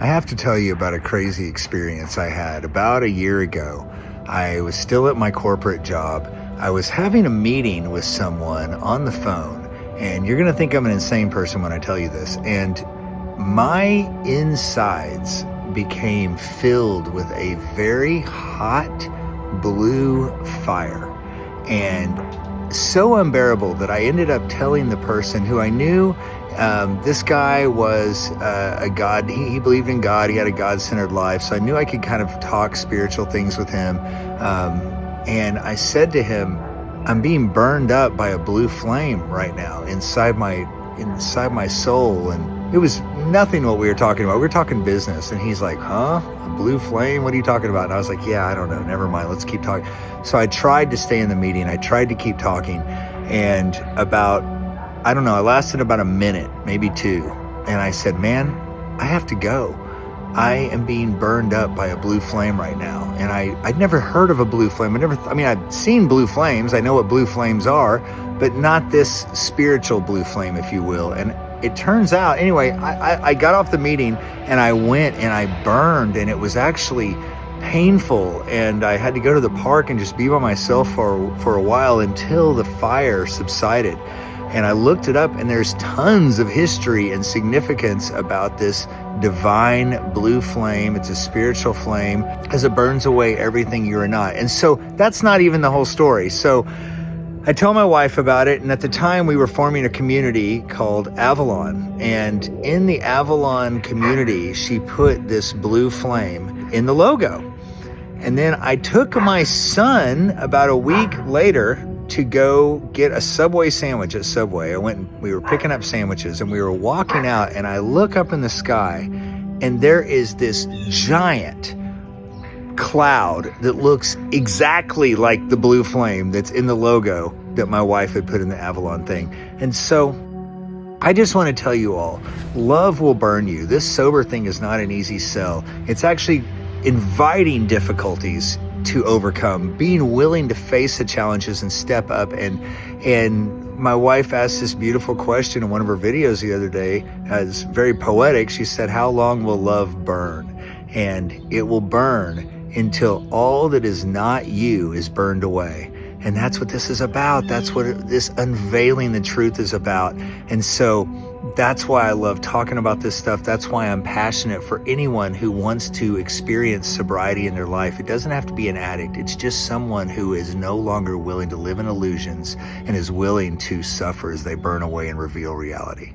I have to tell you about a crazy experience I had about a year ago. I was still at my corporate job. I was having a meeting with someone on the phone, and you're going to think I'm an insane person when I tell you this. And my insides became filled with a very hot blue fire, and so unbearable that I ended up telling the person who I knew. This guy was a God. He believed in God. He had a God-centered life. So I knew I could kind of talk spiritual things with him. And I said to him, I'm being burned up by a blue flame right now inside my soul. And it was nothing what we were talking about. We were talking business. And he's like, huh? A blue flame? What are you talking about? And I was like, yeah, I don't know. Never mind. Let's keep talking. So I tried to stay in the meeting. I tried to keep talking. And I lasted about a minute, maybe two. And I said, man, I have to go. I am being burned up by a blue flame right now. And I'd never heard of a blue flame. I've seen blue flames. I know what blue flames are, but not this spiritual blue flame, if you will. And it turns out, anyway, I got off the meeting and I went and I burned, and it was actually painful. And I had to go to the park and just be by myself for a while until the fire subsided. And I looked it up, and there's tons of history and significance about this divine blue flame. It's a spiritual flame because it burns away everything you are not. And so that's not even the whole story. So I tell my wife about it, and at the time we were forming a community called Avalon. And in the Avalon community, she put this blue flame in the logo. And then I took my son about a week later to go get a Subway sandwich at Subway. We were picking up sandwiches, and we were walking out, and I look up in the sky, and there is this giant cloud that looks exactly like the blue flame that's in the logo that my wife had put in the Avalon thing. And so I just want to tell you all, love will burn you. This sober thing is not an easy sell. It's actually inviting difficulties to overcome, being willing to face the challenges and step up. And my wife asked this beautiful question in one of her videos the other day. It's very poetic. She said, how long will love burn? And it will burn until all that is not you is burned away. And that's what this is about. That's what this unveiling the truth is about. And so that's why I love talking about this stuff. That's why I'm passionate for anyone who wants to experience sobriety in their life. It doesn't have to be an addict. It's just someone who is no longer willing to live in illusions and is willing to suffer as they burn away and reveal reality.